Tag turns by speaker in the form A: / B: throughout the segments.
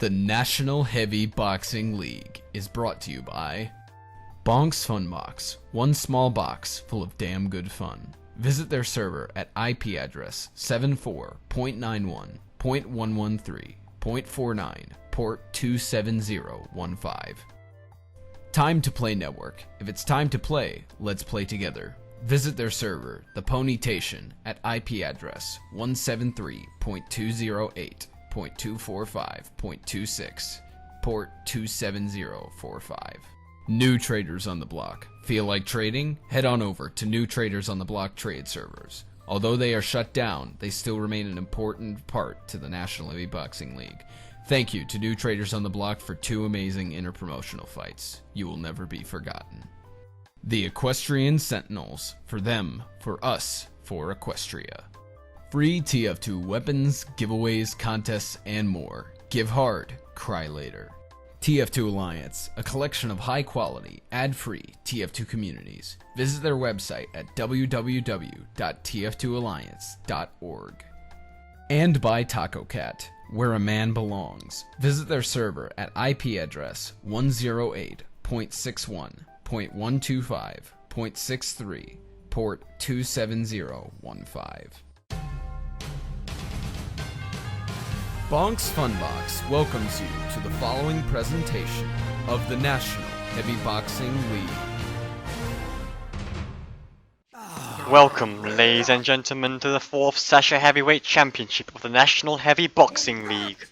A: The National Heavy Boxing League is brought to you by Bonk's Fun Box, one small box full of damn good fun. Visit their server at IP address 74.91.113.49, port 27015. Time to Play Network. If it's time to play, let's play together. Visit their server, The Ponytation, at IP address 173.208.245.26, port 27045. New Traders on the Block. Feel like trading? Head on over to New Traders on the Block trade servers. Although they are shut down, they still remain an important part to the National Heavy Boxing League. Thank you to New Traders on the Block for 2 amazing interpromotional fights. You will never be forgotten. The Equestrian Sentinels. For them, for us, for Equestria. Free TF2 weapons, giveaways, contests, and more. Give hard, cry later. TF2 Alliance, a collection of high-quality, ad-free TF2 communities. Visit their website at www.tf2alliance.org. And by Taco Cat, where a man belongs. Visit their server at IP address 108.61.125.63, port 27015. Bonk's Funbox welcomes you to the following presentation of the National Heavy Boxing League.
B: Welcome, ladies and gentlemen, to the 4th Sasha Heavyweight Championship of the National Heavy Boxing League.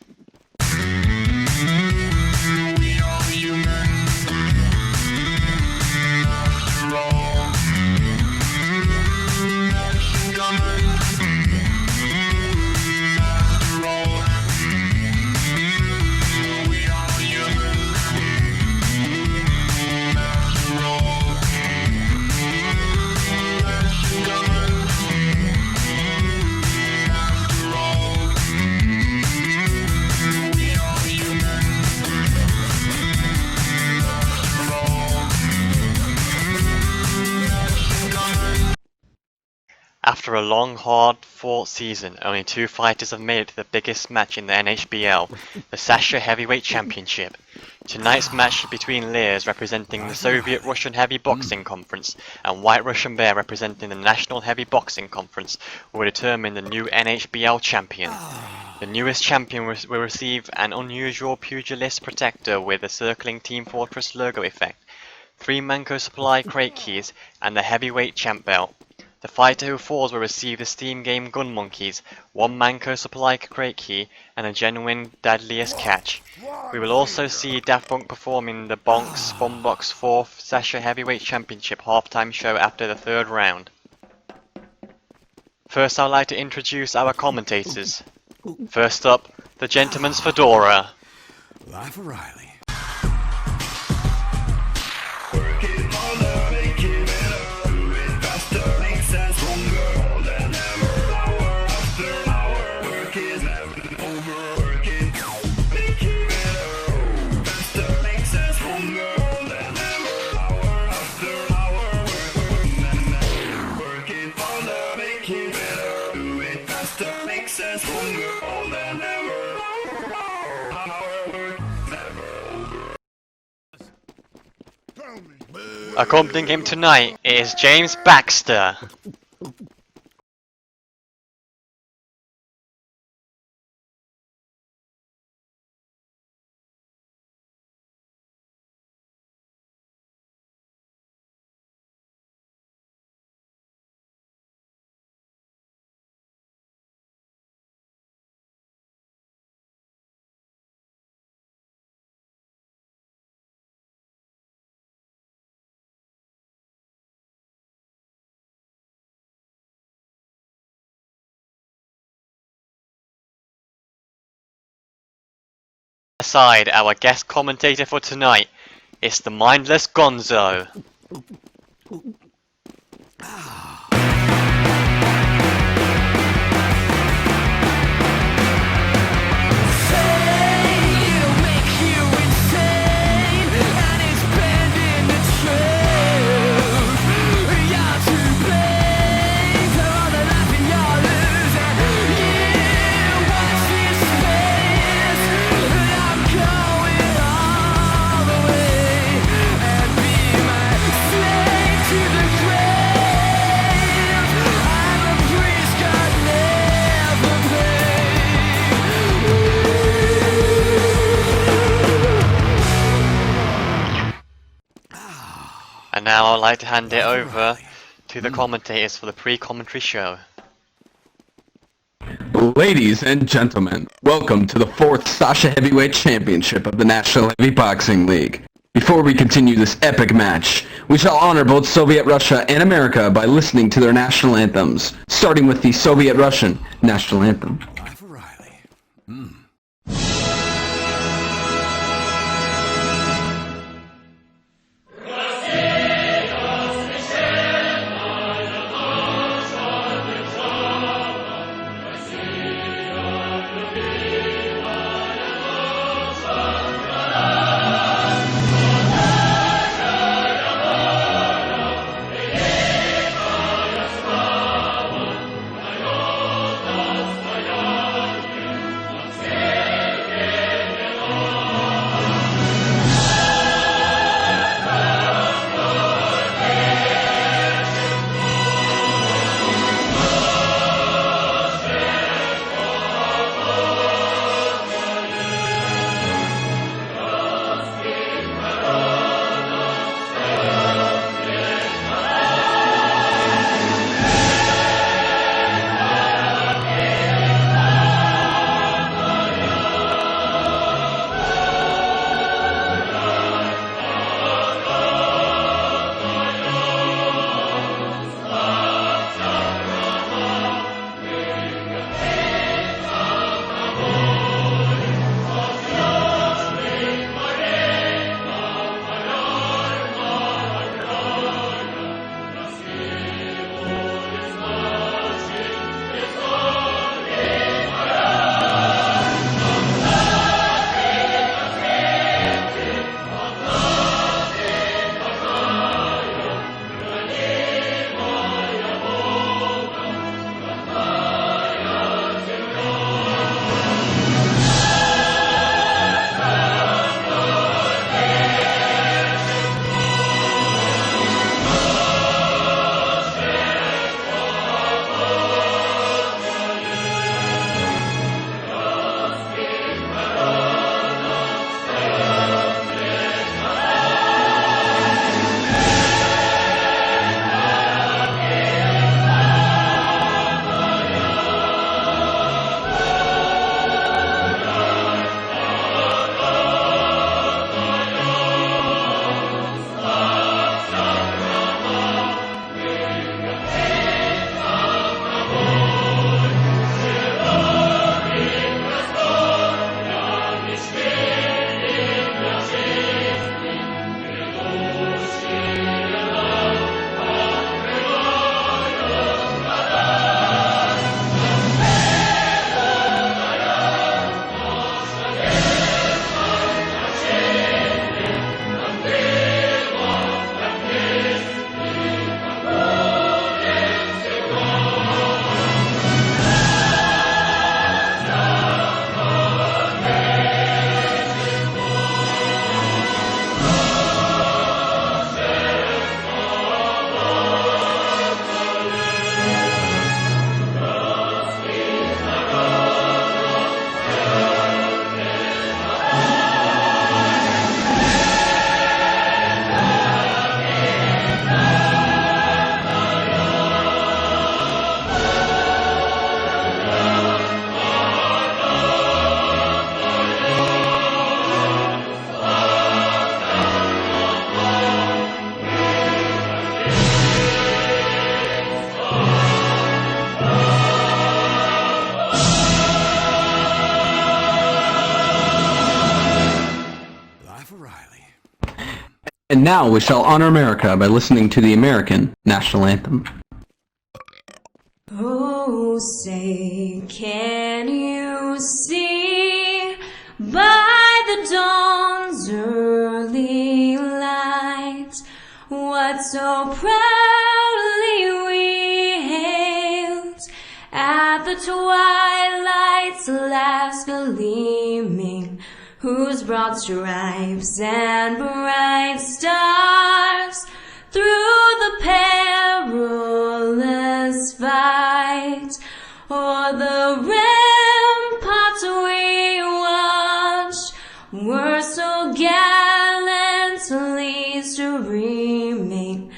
B: After a long, hard-fought season, only 2 fighters have made it to the biggest match in the NHBL, the Sasha Heavyweight Championship. Tonight's match between Lears representing the Soviet Russian Heavy Boxing Conference and White Russian Bear representing the National Heavy Boxing Conference will determine the new NHBL champion. The newest champion will receive an unusual pugilist protector with a circling Team Fortress logo effect, 3 Manco Supply crate keys, and the heavyweight champ belt. The fighter who falls will receive the Steam Game Gun Monkeys, 1 Manco Supply crate key, and a genuine Deadliest catch. We will also see Daft Punk performing the Bonk's Funbox 4th Sasha Heavyweight Championship halftime show after the 3rd round. First, I'd like to introduce our commentators. First up, the Gentleman's Fedora.
C: Life O'Reilly.
B: Accompanying him tonight is James Baxter. Aside, our guest commentator for tonight is the mindless Gonzo. like to hand it over to the commentators for the pre-commentary show.
D: Ladies and gentlemen, welcome to the 4th Sasha Heavyweight Championship of the National Heavy Boxing League. Before we continue this epic match, we shall honor both Soviet Russia and America by listening to their national anthems, starting with the Soviet Russian national anthem.
C: Life O'Reilly.
D: And now we shall honor America by listening to the American national anthem.
E: Oh, say, can you see by the dawn's early light what so proudly we hailed at the twilight's last gleaming, whose broad stripes and bright stars through the perilous fight o'er the ramparts we watched were so gallantly streaming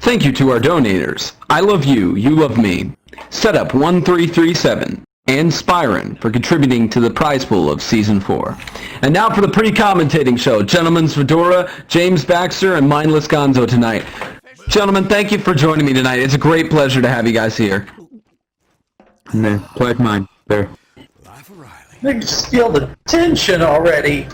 D: Thank you to our donators. I love you, you love me. Setup 1337 and Spyron for contributing to the prize pool of Season 4. And now for the pre-commentating show. Gentlemen's Fedora, James Baxter, and Mindless Gonzo tonight. Gentlemen, thank you for joining me tonight. It's a great pleasure to have you guys here.
F: Pleasure mine. There.
C: Life O'Reilly.
G: I can just feel the tension already.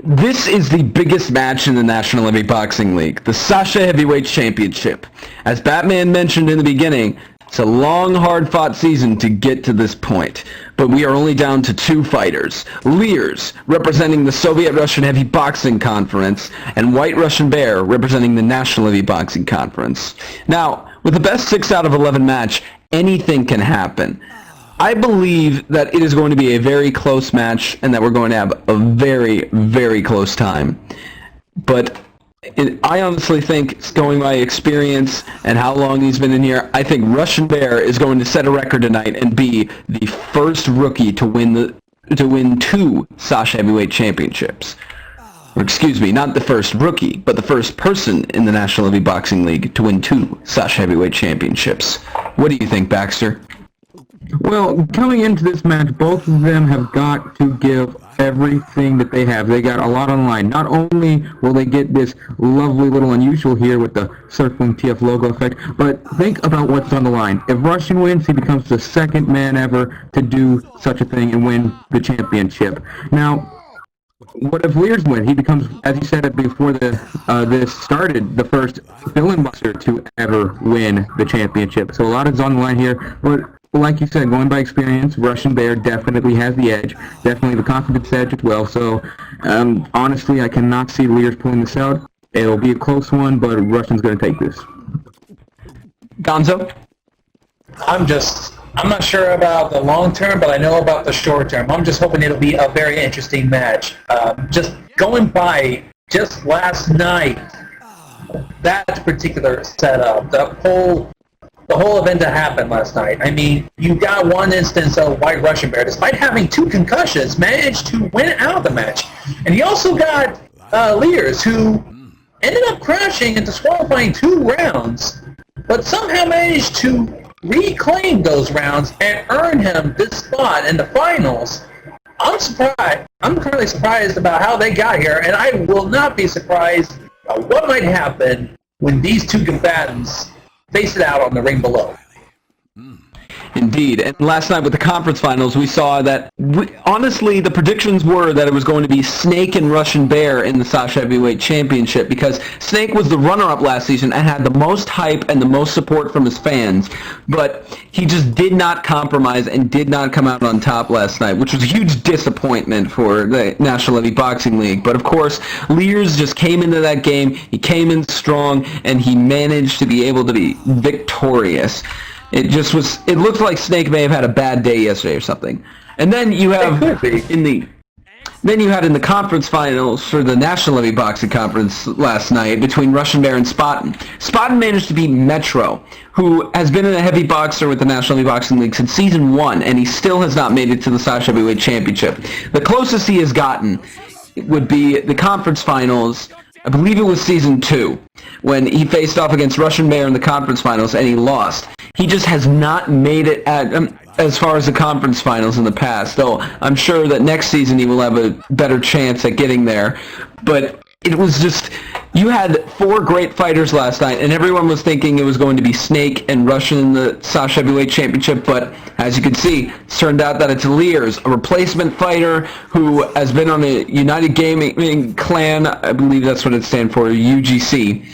D: This is the biggest match in the National Heavy Boxing League, the Sasha Heavyweight Championship. As Batman mentioned in the beginning, it's a long, hard-fought season to get to this point, but we are only down to 2 fighters. Lears, representing the Soviet-Russian Heavy Boxing Conference, and White Russian Bear, representing the National Heavy Boxing Conference. Now, with the best 6 out of 11 match, anything can happen. I believe that it is going to be a very close match and that we're going to have a very, very close time. But I honestly think, going by experience and how long he's been in here, I think Russian Bear is going to set a record tonight and be the first rookie to win 2 Sasha Heavyweight Championships. Or excuse me, not the first rookie, but the first person in the National Heavy Boxing League to win 2 Sasha Heavyweight Championships. What do you think, Baxter?
F: Well, coming into this match, both of them have got to give everything that they have. They got a lot on the line. Not only will they get this lovely little unusual here with the circling TF logo effect, but think about what's on the line. If Russian wins, he becomes the second man ever to do such a thing and win the championship. Now, what if Lears win? He becomes, as you said before this started, the first villain boxer to ever win the championship. So a lot is on the line here, but like you said, going by experience, Russian Bear definitely has the edge, definitely the confidence edge as well. So honestly, I cannot see Lears pulling this out. It'll be a close one, but Russian's going to take this.
D: Gonzo?
G: I'm not sure about the long term, but I know about the short term. I'm just hoping it'll be a very interesting match. Just going by just last night, that particular setup, the whole event that happened last night. I mean, you got one instance of White Russian Bear, despite having 2 concussions, managed to win out of the match. And you also got Lears, who ended up crashing and disqualifying 2 rounds, but somehow managed to reclaim those rounds and earn him this spot in the finals. I'm surprised. I'm currently surprised about how they got here, and I will not be surprised what might happen when these 2 combatants face it out on the ring below.
D: Indeed, and last night with the conference finals, we saw that, honestly, the predictions were that it was going to be Snake and Russian Bear in the Sasha Heavyweight Championship, because Snake was the runner-up last season and had the most hype and the most support from his fans, but he just did not compromise and did not come out on top last night, which was a huge disappointment for the National Heavy Boxing League. But of course, Lears just came into that game, he came in strong, and he managed to be able to be victorious. It looked like Snake may have had a bad day yesterday or something. And then you have in the conference finals for the National Heavy Boxing Conference last night between Russian Bear and Spaten. Spaten managed to beat Metro, who has been a heavy boxer with the National Heavy Boxing League since Season 1, and he still has not made it to the Sasha Heavyweight Championship. The closest he has gotten would be the conference finals, I believe it was Season 2, when he faced off against Russian Bear in the conference finals, and he lost. He just has not made it as far as the conference finals in the past, though I'm sure that next season he will have a better chance at getting there. But it was just, you had 4 great fighters last night, and everyone was thinking it was going to be Snake and Russian in the Sasha Heavyweight Championship, but as you can see, it's turned out that it's Lears, a replacement fighter who has been on a United Gaming Clan, I believe that's what it stands for, UGC.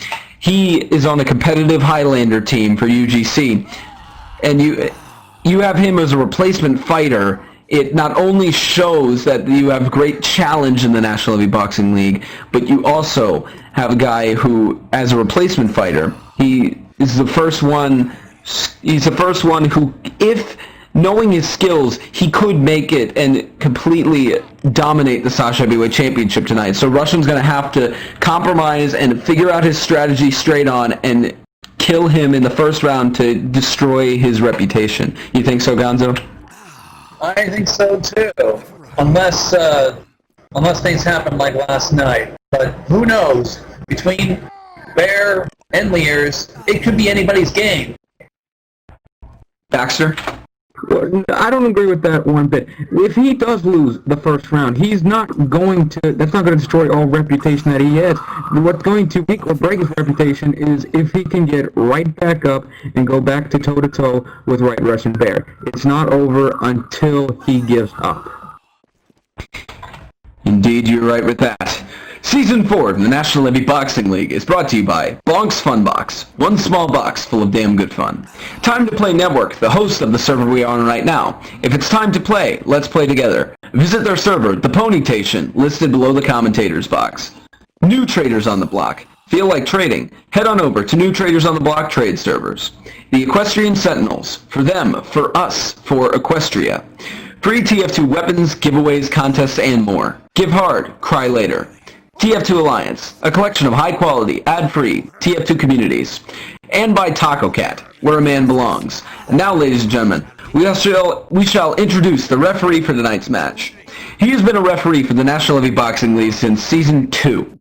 D: He is on a competitive Highlander team for UGC, and you have him as a replacement fighter. It not only shows that you have great challenge in the National Heavy Boxing League, but you also have a guy who, as a replacement fighter, he is the first one. He's the first one who, if knowing his skills, he could make it and completely dominate the Sasha Heavyweight Championship tonight. So Russian's going to have to compromise and figure out his strategy straight on and kill him in the first round to destroy his reputation. You think so, Gonzo?
G: I think so too, unless things happen like last night. But who knows? Between Bear and Lears, it could be anybody's game.
D: Baxter?
F: Well, I don't agree with that one bit. If he does lose the first round, he's not going to, that's not going to destroy all reputation that he has. What's going to make or break his reputation is if he can get right back up and go back to toe-to-toe with White Russian Bear. It's not over until he gives up.
D: Indeed, you're right with that. Season 4 of the National Levy Boxing League is brought to you by Bonk's Fun Box, one small box full of damn good fun. Time to Play Network, the host of the server we are on right now. If it's time to play, let's play together. Visit their server, The Ponytation, listed below the commentators box. New Traders on the Block. Feel like trading? Head on over to New Traders on the Block trade servers. The Equestrian Sentinels, for them, for us, for Equestria. Free TF2 weapons, giveaways, contests, and more. Give hard, cry later. TF2 Alliance, a collection of high-quality, ad-free TF2 communities. And by Taco Cat, where a man belongs. And now, ladies and gentlemen, we shall introduce the referee for tonight's match. He has been a referee for the National Levy Boxing League since Season 2.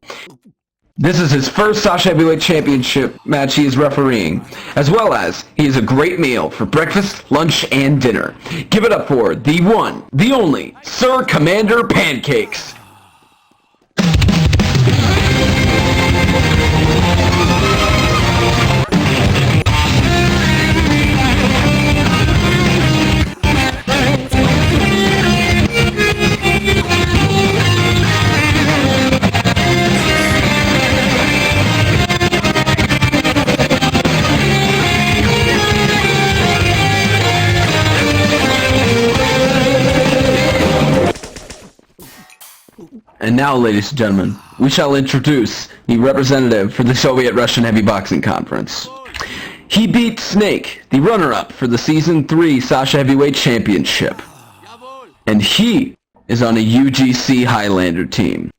D: This is his first Sasha Heavyweight Championship match he is refereeing, as well as he is a great meal for breakfast, lunch, and dinner. Give it up for the one, the only, Sir Commander Pancakes. And now, ladies and gentlemen, we shall introduce the representative for the Soviet Russian Heavy Boxing Conference. He beat Snake, the runner-up for the Season 3 Sasha Heavyweight Championship. And he is on a UGC Highlander team.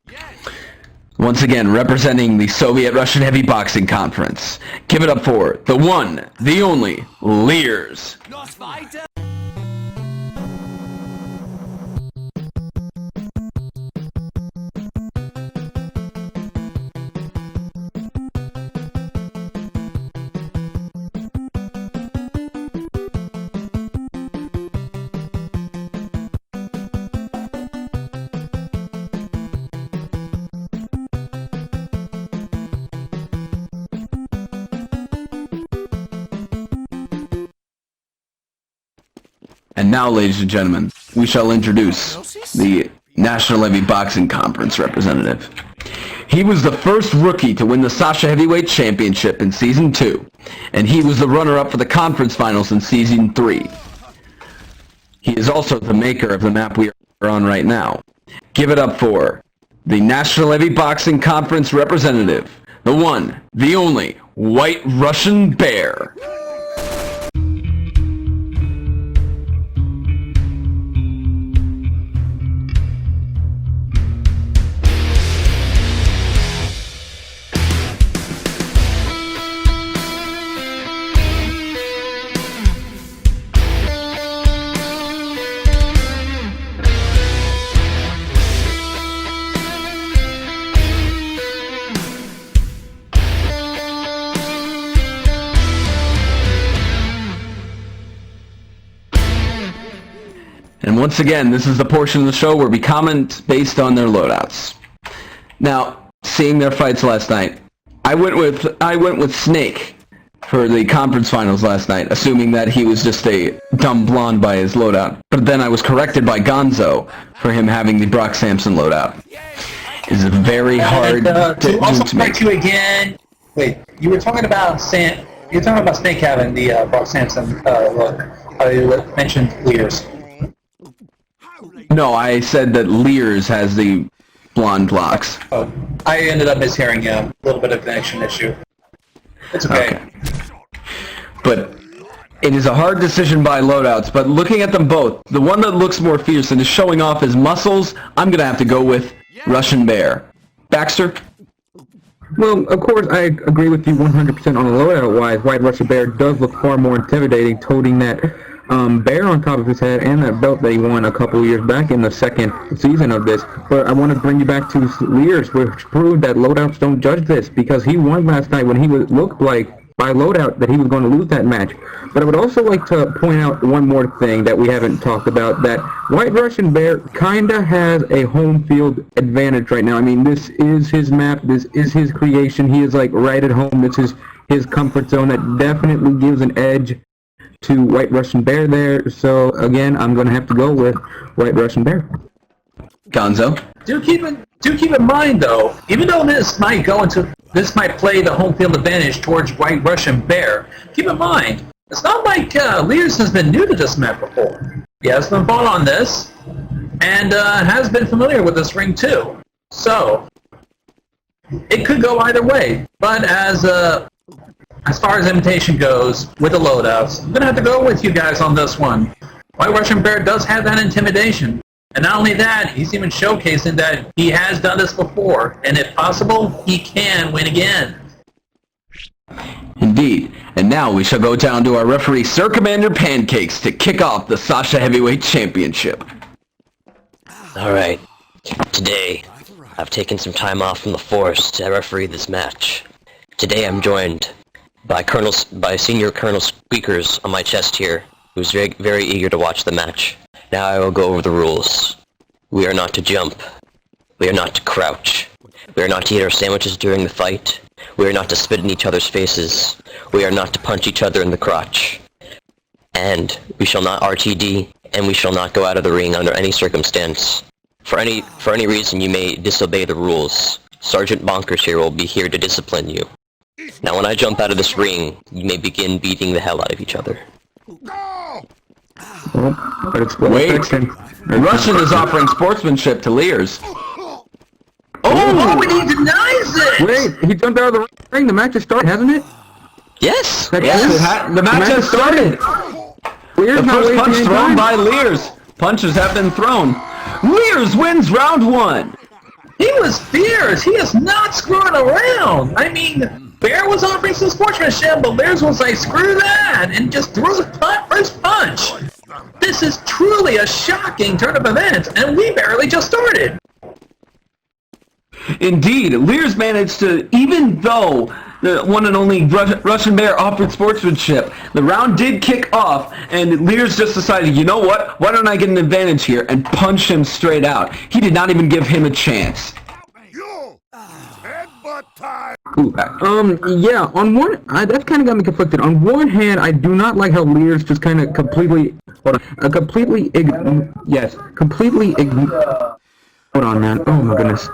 D: Once again, representing the Soviet Russian Heavy Boxing Conference. Give it up for the one, the only, Lears. And now, ladies and gentlemen, we shall introduce the National Levy Boxing Conference representative. He was the first rookie to win the Sasha Heavyweight Championship in Season 2, and he was the runner-up for the conference finals in Season 3. He is also the maker of the map we are on right now. Give it up for the National Levy Boxing Conference representative, the one, the only, White Russian Bear. And once again, this is the portion of the show where we comment based on their loadouts. Now, seeing their fights last night, I went with Snake for the conference finals last night, assuming that he was just a dumb blonde by his loadout. But then I was corrected by Gonzo for him having the Brock Sampson loadout. It's very hard
G: to also
D: to make.
G: correct you again. Wait, you were talking about Snake having the Brock Sampson look. I mentioned Lears.
D: No, I said that Lears has the blonde locks.
G: Oh, I ended up mishearing you. A little bit of a connection issue. It's okay.
D: But it is a hard decision by loadouts, but looking at them both, the one that looks more fierce and is showing off his muscles, I'm going to have to go with Russian Bear. Baxter?
F: Well, of course, I agree with you 100% on the loadout-wise. White Russian Bear does look far more intimidating, toting that bear on top of his head and that belt that he won a couple of years back in the second season of this. But I want to bring you back to Lears, which proved that loadouts don't judge this, because he won last night when he looked like by loadout that he was going to lose that match. But I would also like to point out one more thing that we haven't talked about, that White Russian Bear kinda has a home field advantage right now. I mean, this is his map, this is his creation, he is like right at home, this is his comfort zone. That definitely gives an edge to White Russian Bear there. So again, I'm going to have to go with White Russian Bear.
D: Gonzo?
G: Do keep in mind though, even though this might play the home field advantage towards White Russian Bear, keep in mind, it's not like Lears has been new to this map before. He has been fought on this, and has been familiar with this ring too. So, it could go either way. But as far as imitation goes, with the loadouts, I'm going to have to go with you guys on this one. White Russian Bear does have that intimidation. And not only that, he's even showcasing that he has done this before, and if possible, he can win again.
D: Indeed. And now we shall go down to our referee, Sir Commander Pancakes, to kick off the Sasha Heavyweight Championship.
H: Alright. Today, I've taken some time off from the force to referee this match. Today I'm joined by Senior Colonel Squeakers on my chest here, who's very, very eager to watch the match. Now I will go over the rules. We are not to jump. We are not to crouch. We are not to eat our sandwiches during the fight. We are not to spit in each other's faces. We are not to punch each other in the crotch. And we shall not RTD, and we shall not go out of the ring under any circumstance. For any reason you may disobey the rules, Sergeant Bonkers here will be here to discipline you. Now when I jump out of this ring, you may begin beating the hell out of each other.
D: Wait, Russian is offering sportsmanship to Lears.
G: Oh, but he denies it!
F: Wait, he jumped out of the ring. The match has started, hasn't it?
H: Yes!
D: Yes, the match has started! The first punch thrown by Lears. Punches have been thrown. Lears wins round 1!
G: He was fierce! He is not screwing around! I mean, Bear was offering some sportsmanship, but Lears was like, screw that! And just throws a first punch! This is truly a shocking turn of events, and we barely just started!
D: Indeed, Lears managed to, even though the one and only Russian Bear offered sportsmanship, the round did kick off, and Lears just decided, you know what, why don't I get an advantage here, and punch him straight out. He did not even give him a chance.
F: Ooh, yeah, on one, that's kind of got me conflicted. On one hand, I do not like how Lears just kind of completely, hold on, man, oh my goodness.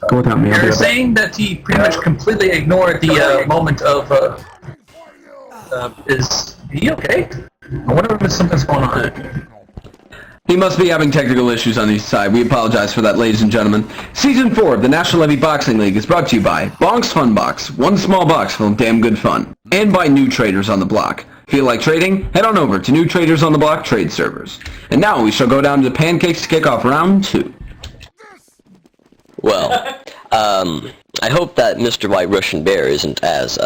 F: Go without me.
G: You're saying that he pretty much completely ignored the moment of, is he okay? I wonder if something's going on.
D: He must be having technical issues on his side. We apologize for that, ladies and gentlemen. Season 4 of the National Levy Boxing League is brought to you by Bonk's Fun Box, one small box full of damn good fun, and by New Traders on the Block. Feel like trading? Head on over to New Traders on the Block trade servers. And now we shall go down to Pancakes to kick off round 2.
H: Well, I hope that Mr. White Russian Bear isn't as,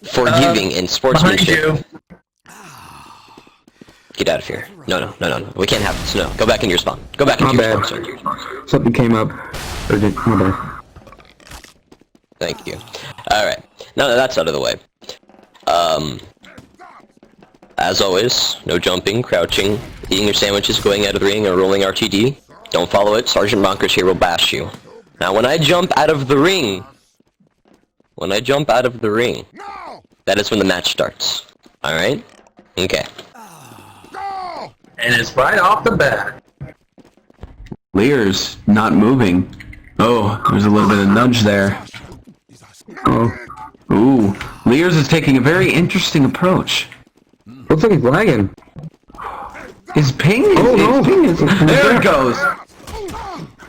H: forgiving in sportsmanship.
G: Behind you.
H: Get out of here. No. We can't have this. No. Go back in your spawn. Go back into your spawn, sir.
F: Something came up. Urgent. My bad.
H: Thank you. Alright. Now that that's out of the way. As always, no jumping, crouching, eating your sandwiches, going out of the ring, or rolling RTD. Don't follow it. Sergeant Bonkers here will bash you. Now when I jump out of the ring, that is when the match starts. Alright? Okay.
G: And it's right off the bat.
D: Lears not moving. Oh, there's a little bit of nudge there. Oh. Ooh. Lears is taking a very interesting approach.
F: Looks like he's lagging.
D: His ping is... There it goes!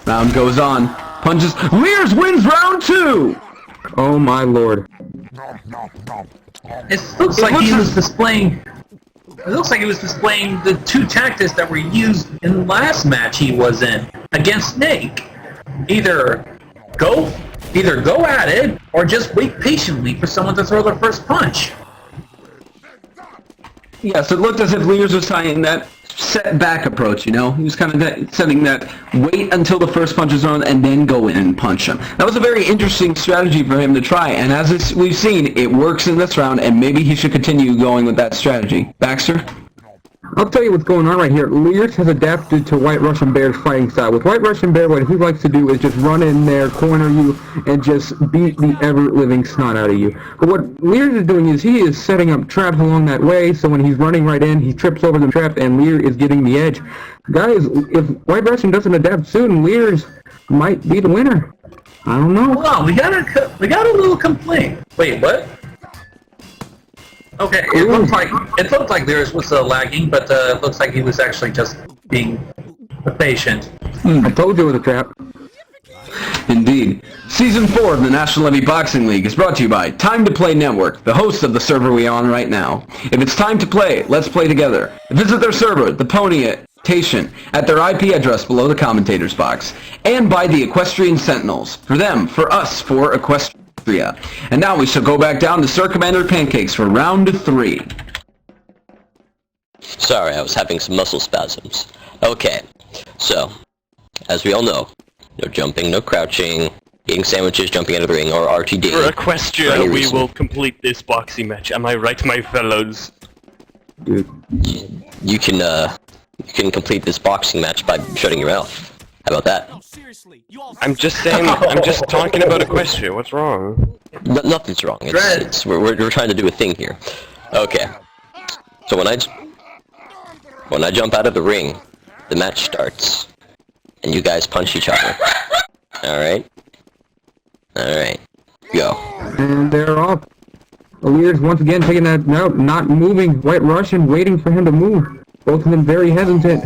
D: Round goes on. Punches. Lears wins round 2!
F: Oh my lord.
G: It looks like he was displaying... It looks like he was displaying the two tactics that were used in the last match he was in against Snake. Either go at it, or just wait patiently for someone to throw their first punch.
D: Yes, it looked as if Lears was trying that set back approach, you know? He was kind of setting that wait until the first punch is on and then go in and punch him. That was a very interesting strategy for him to try, and as we've seen, it works in this round, and maybe he should continue going with that strategy. Baxter?
F: I'll tell you what's going on right here. Lears has adapted to White Russian Bear's fighting style. With White Russian Bear, what he likes to do is just run in there, corner you, and just beat the ever-living snot out of you. But what Lears is doing is he is setting up traps along that way, so when he's running right in, he trips over the trap, and Lear is getting the edge. Guys, if White Russian doesn't adapt soon, Lears might be the winner. I don't know.
G: Hold on, we got a little complaint. Wait, what? Okay, it looked like Lears was lagging, but it looks like he was actually just being patient.
F: I told you it was a trap.
D: Indeed. Season 4 of the National Levy Boxing League is brought to you by Time to Play Network, the host of the server we're on right now. If it's time to play, let's play together. Visit their server, the Pony Station, at their IP address below the commentators box, and by the Equestrian Sentinels. For them, for us, for Equestrian. And now we shall go back down to Sir Commander Pancakes for round 3.
H: Sorry, I was having some muscle spasms. Okay, so, as we all know, no jumping, no crouching, eating sandwiches, jumping out of the ring, or RTD.
I: For Equestria, we will complete this boxing match. Am I right, my fellows?
F: Dude.
H: You can complete this boxing match by shutting your mouth. How about that?
I: I'm just saying, I'm just talking about Equestria. What's wrong?
H: Nothing's wrong. We're trying to do a thing here. Okay. So when I jump out of the ring, the match starts, and you guys punch each other. All right. Go.
F: And they're off. Lears once again taking that out, not moving. White Russian waiting for him to move. Both of them very hesitant.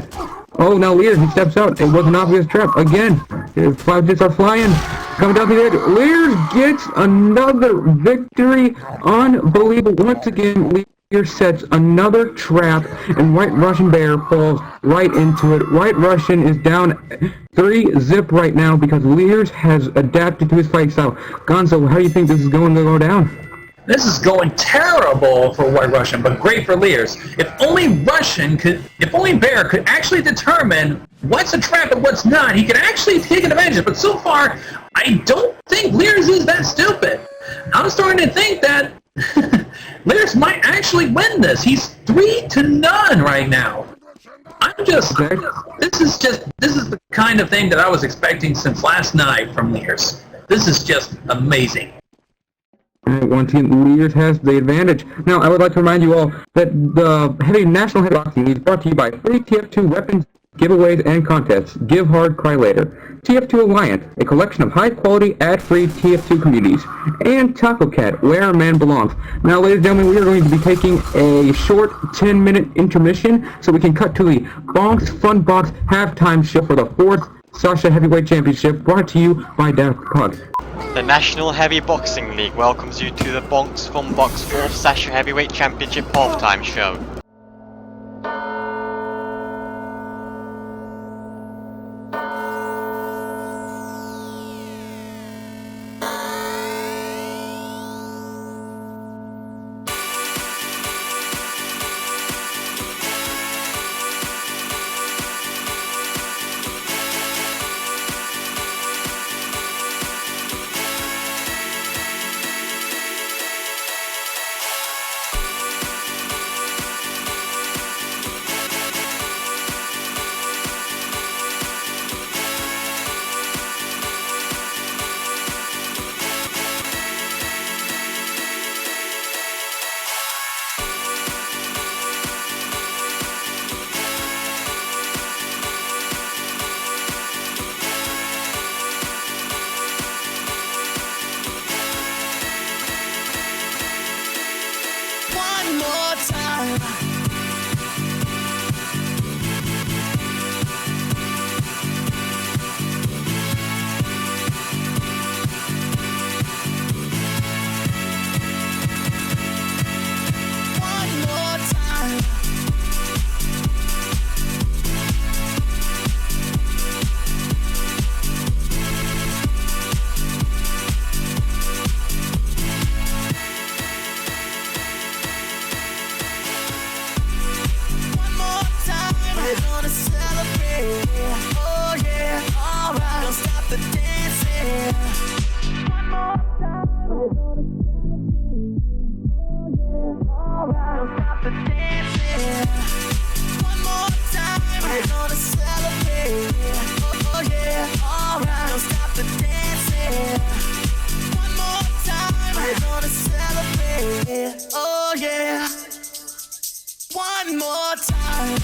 F: Oh, now Lears, he steps out. It was an obvious trap. Again, his 5 hits are flying. Coming down the edge. Lears gets another victory. Unbelievable. Once again, Lears sets another trap, and White Russian Bear falls right into it. White Russian is down 3-0 right now because Lears has adapted to his fighting style. Gonzo, how do you think this is going to go down?
G: This is going terrible for White Russian, but great for Lears. If only Bear could actually determine what's a trap and what's not, he could actually take advantage. But so far, I don't think Lears is that stupid. I'm starting to think that Lears might actually win this. He's 3-0 right now. This is the kind of thing that I was expecting since last night from Lears. This is just amazing.
F: Once again, Lears has the advantage. Now, I would like to remind you all that the National Heavy Boxing is brought to you by free TF2 weapons, giveaways, and contests. Give hard, cry later. TF2 Alliance, a collection of high-quality, ad-free TF2 communities. And Taco Cat, where a man belongs. Now, ladies and gentlemen, we are going to be taking a short 10-minute intermission so we can cut to the Bonks Fun Box halftime show for the 4th Sasha Heavyweight Championship, brought to you by Daft Pug.
B: The National Heavy Boxing League welcomes you to the Bonks Fun Box 4th Sasha Heavyweight Championship halftime show.
J: Oh yeah, alright. Don't stop the dancing. One more time. Alright, don't stop the dancing. One more time, we're gonna celebrate. Oh yeah, alright, don't stop the dancing. One more time, we're gonna celebrate. Oh yeah, one more time.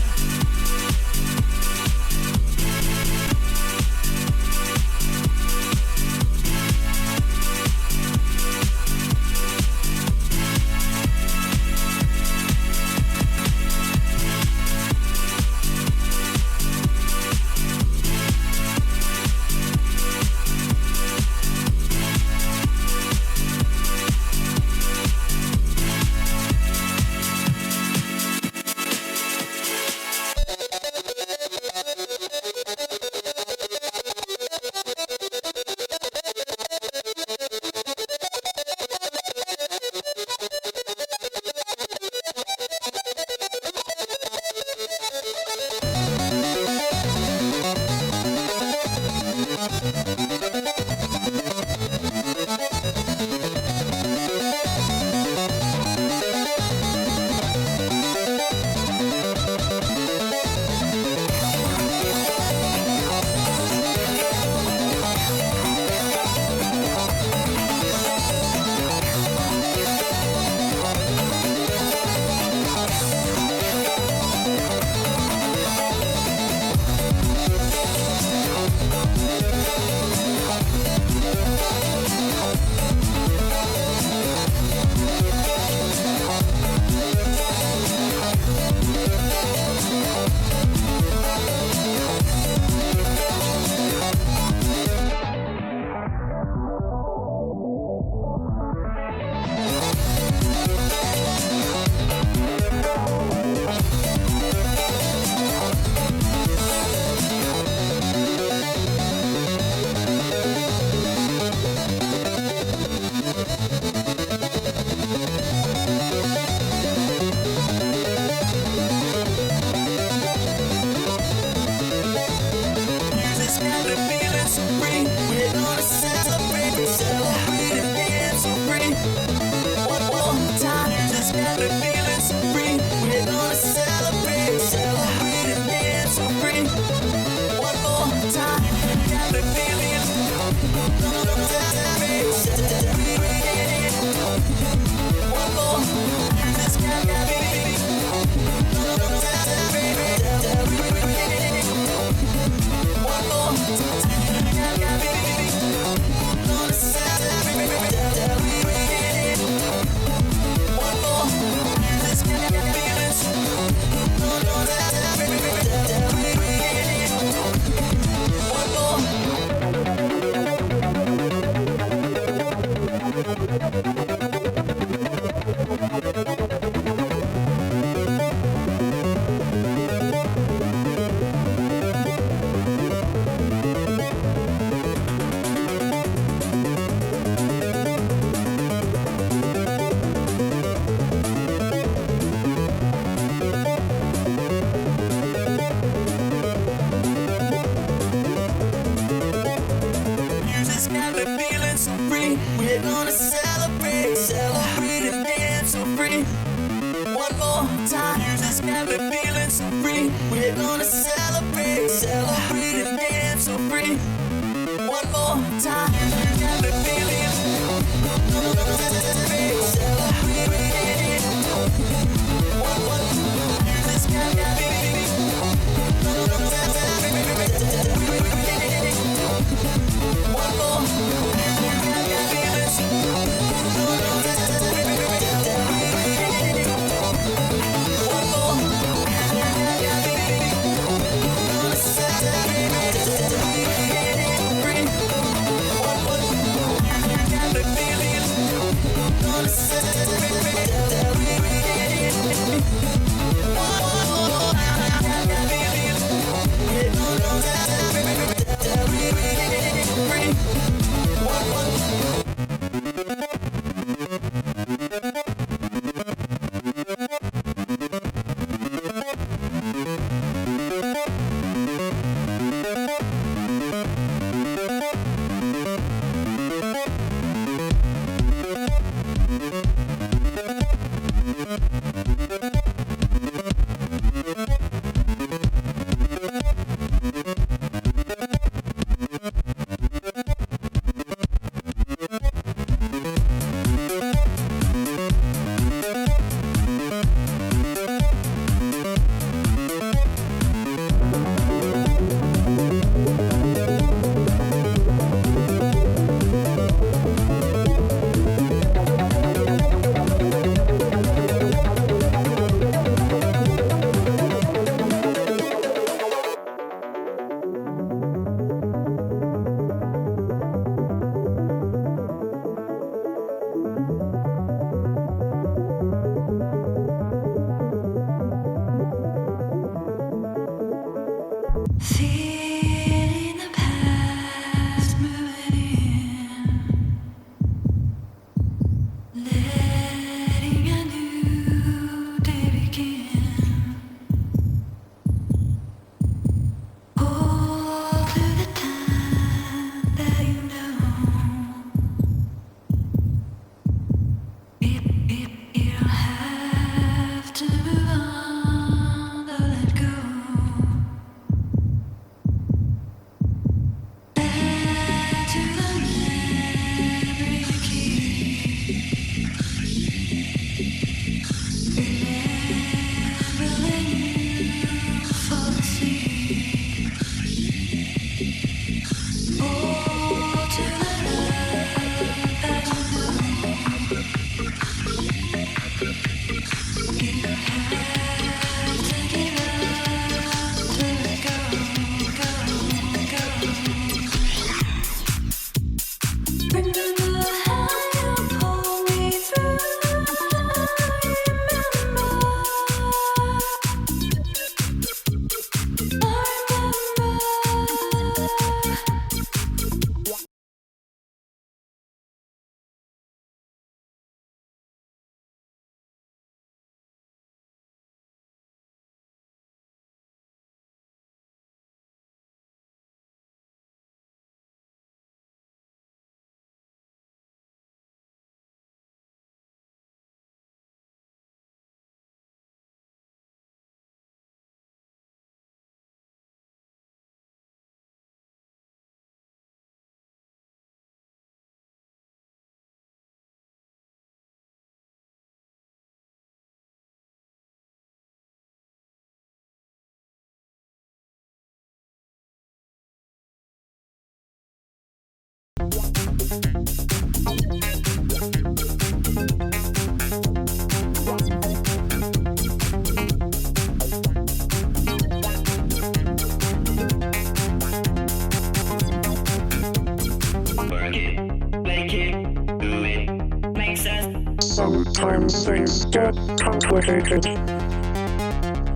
K: Sometimes things get complicated.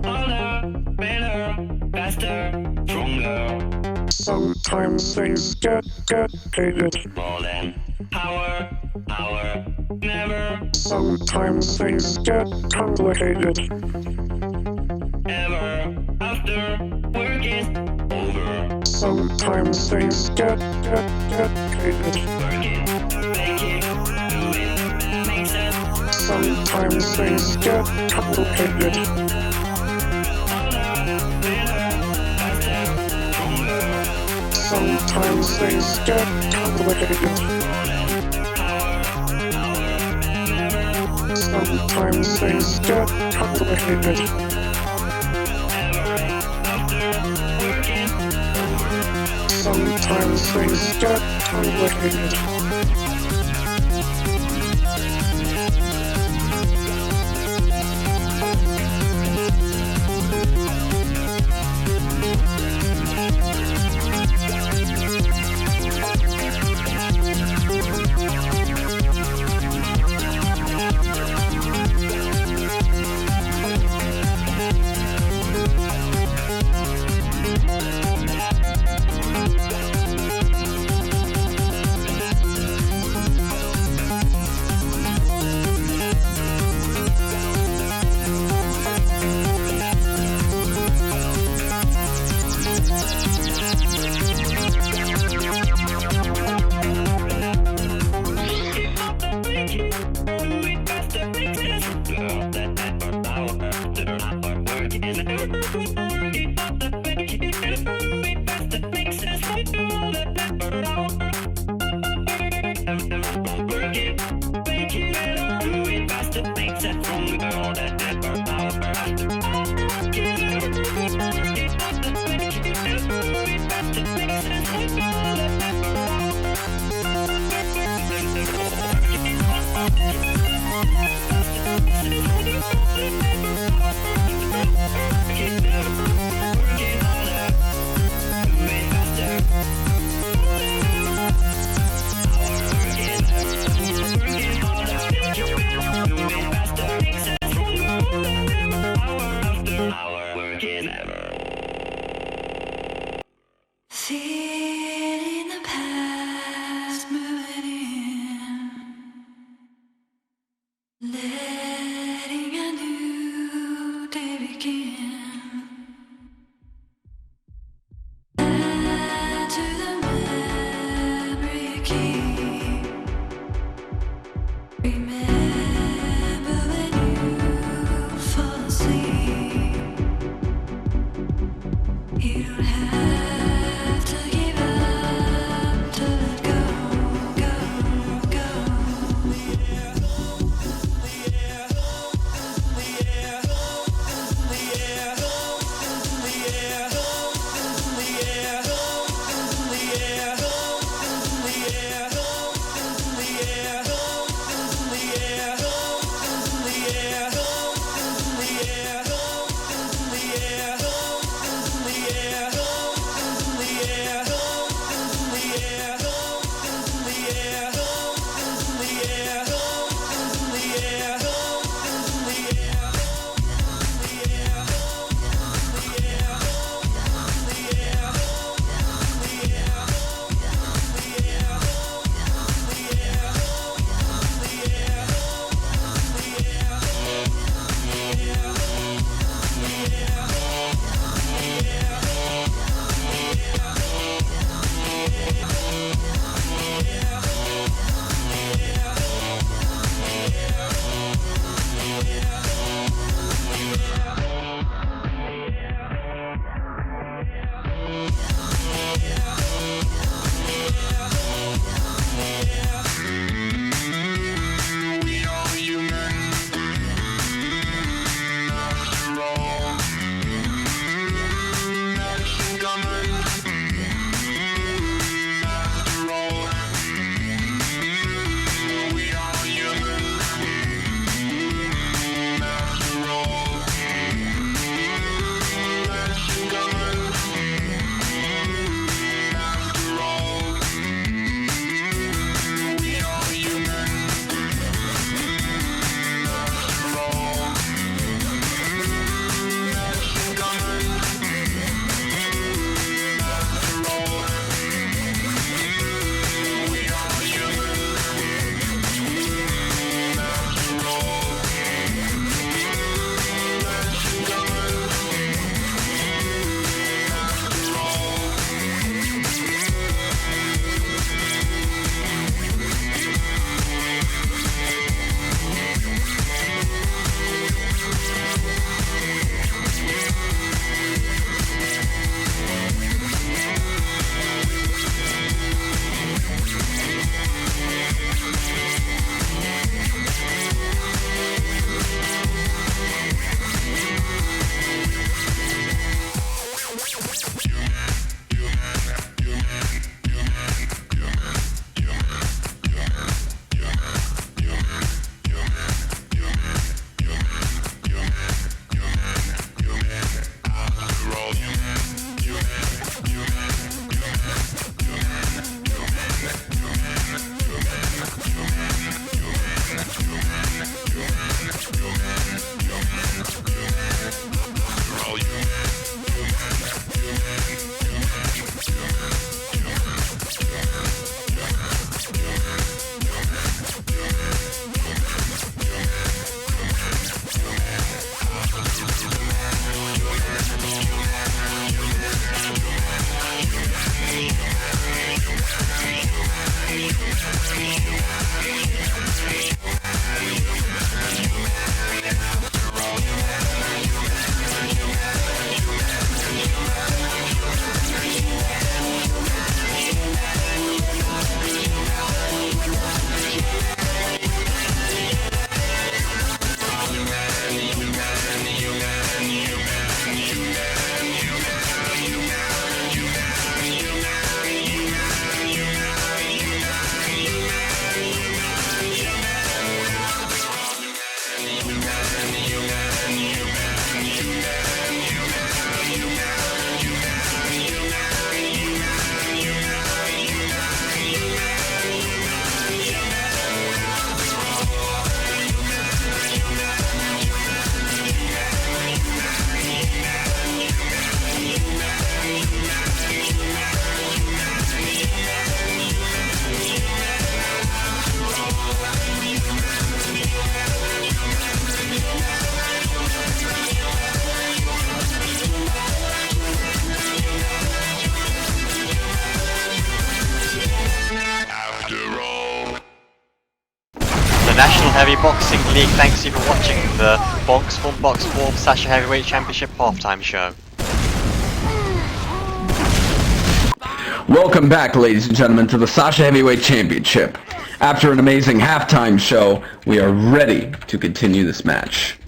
J: Harder, better, faster, stronger.
K: Sometimes things get hated.
J: More than power, never,
K: Sometimes things get complicated.
J: ever. After work is over.
K: Sometimes things get hated.
J: Work it, make it, do it, make sense.
K: Sometimes things get complicated.
J: Harder, better, faster, stronger.
K: Sometimes things get complicated. Sometimes things get complicated. Sometimes things get complicated.
J: Feeling the past moving in, letting a new day begin. Add to the memory you keep. Remember when you fall asleep. You don't have to give up to let go, go, go.
B: Boxing League. Thanks you for watching the Box Fun Box Form Sasha Heavyweight Championship halftime show.
D: Welcome back, ladies and gentlemen, to the Sasha Heavyweight Championship. After an amazing halftime show, we are ready to continue this match.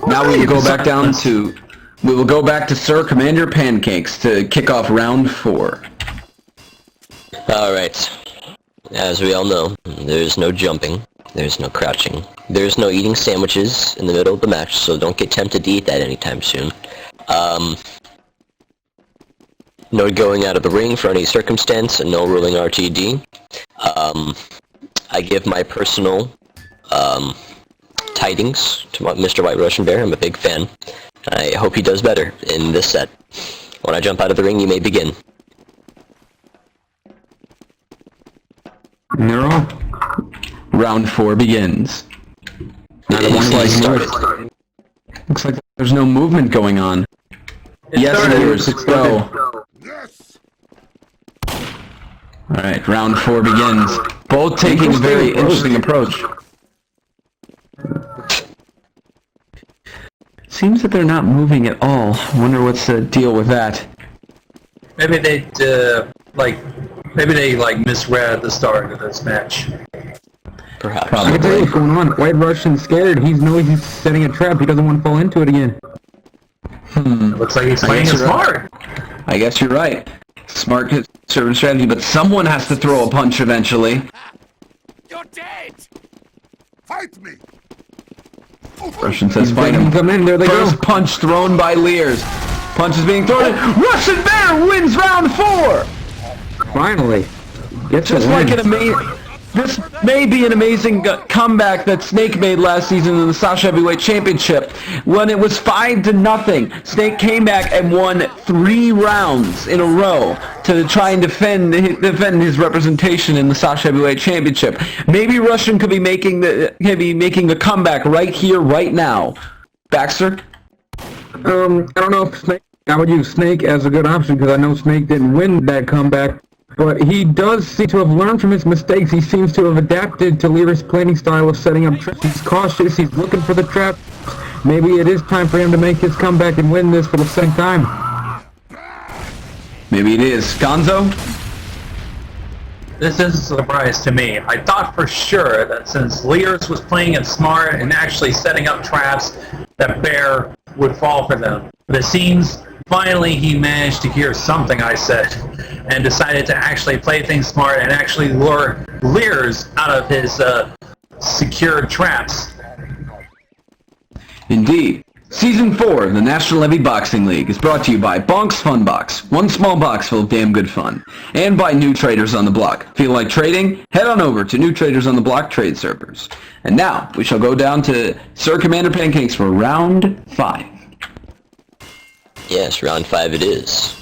D: Now we will go back down to... We will go back to Sir Commander Pancakes to kick off round 4.
H: Alright. As we all know, there's no jumping, there's no crouching, there's no eating sandwiches in the middle of the match, so don't get tempted to eat that anytime soon. No going out of the ring for any circumstance, and no ruling RTD. I give my personal tidings to Mr. White Russian Bear. I'm a big fan. I hope he does better in this set. When I jump out of the ring, you may begin.
F: Nero?
D: Round 4 begins. Looks like there's no movement going on. Yes, there's go. Alright, round 4 begins. Both taking a very interesting approach. Seems that they're not moving at all. Wonder what's the deal with that.
G: Maybe they misread the start of this match.
H: Perhaps.
F: I can tell you what's going on. White Russian's scared. He knows he's setting a trap. He doesn't want to fall into it again.
G: Looks like he's playing it smart.
D: I guess you're right. Smart conservative strategy, but someone has to throw a punch eventually.
C: You're dead! Fight me!
D: Russian says fight him.
F: Come in, there they go.
D: First punch thrown by Lears. Punch is being thrown. Russian Bear wins round 4!
F: Finally. Gets
D: Just like an amazing... This may be an amazing comeback that Snake made last season in the Sasha Heavyweight Championship. When it was 5-0, Snake came back and won 3 rounds in a row to try and defend his representation in the Sasha Heavyweight Championship. Maybe Russian could be making the comeback right here, right now. Baxter?
F: I don't know if Snake... I would use Snake as a good option because I know Snake didn't win that comeback. But he does seem to have learned from his mistakes. He seems to have adapted to Lear's playing style of setting up traps. He's cautious. He's looking for the trap. Maybe it is time for him to make his comeback and win this for the second time.
D: Maybe it is. Gonzo?
G: This is a surprise to me. I thought for sure that since Lears was playing it smart and actually setting up traps, that Bear would fall for them. But it seems finally he managed to hear something I said and decided to actually play things smart and actually lure Lears out of his secured traps.
D: Indeed. Season 4 of the National Levy Boxing League is brought to you by Bonk's Fun Box, one small box full of damn good fun, and by New Traders on the Block. Feel like trading? Head on over to New Traders on the Block trade servers. And now, we shall go down to Sir Commander Pancakes for round 5.
H: Yes, round 5 it is.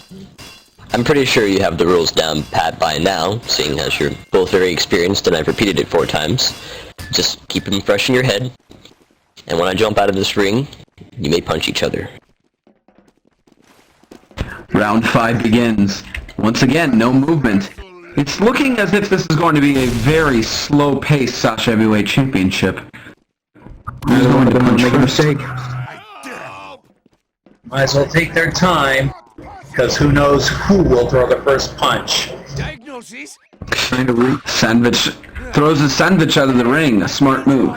H: I'm pretty sure you have the rules down pat by now, seeing as you're both very experienced and I've repeated it 4 times. Just keep them fresh in your head. And when I jump out of this ring, you may punch each other.
D: Round 5 begins. Once again, no movement. It's looking as if this is going to be a very slow-paced Sasha Heavyweight Championship. Who's going to punch first?
G: Might as well take their time, because who knows who will throw the first punch.
C: Diagnosis?
D: Kind of sandwich. Throws a sandwich out of the ring. A smart move.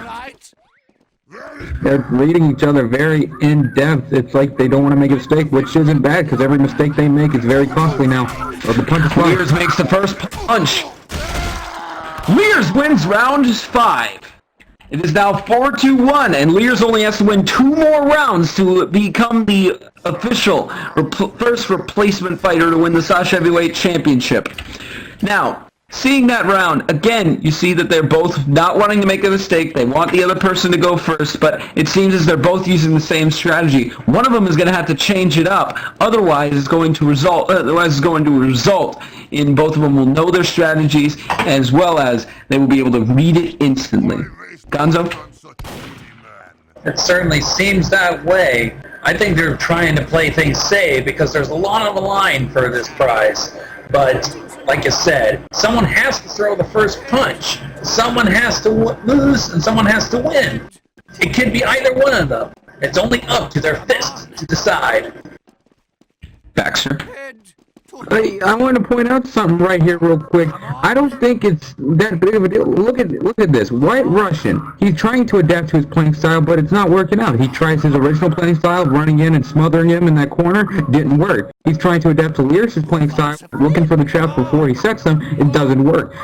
F: They're reading each other very in-depth. It's like they don't want to make a mistake, which isn't bad, because every mistake they make is very costly now. Or the punch is fine.
D: Lears makes the first punch. Lears wins round 5. It is now 4-1, and Lears only has to win 2 more rounds to become the official first replacement fighter to win the Sasha Heavyweight Championship. Now, seeing that round, again, you see that they're both not wanting to make a mistake. They want the other person to go first, but it seems as they're both using the same strategy. One of them is going to have to change it up. Otherwise, it's going to result in both of them will know their strategies, as well as they will be able to read it instantly. Gonzo?
G: It certainly seems that way. I think they're trying to play things safe because there's a lot on the line for this prize. But like you said, someone has to throw the first punch. Someone has to lose, and someone has to win. It could be either one of them. It's only up to their fists to decide.
D: Baxter?
F: I want to point out something right here real quick. I don't think it's that big of a deal. Look at this. White Russian. He's trying to adapt to his playing style, but it's not working out. He tries his original playing style, running in and smothering him in that corner. Didn't work. He's trying to adapt to Lears' playing style, looking for the trap before he sets them. It doesn't work.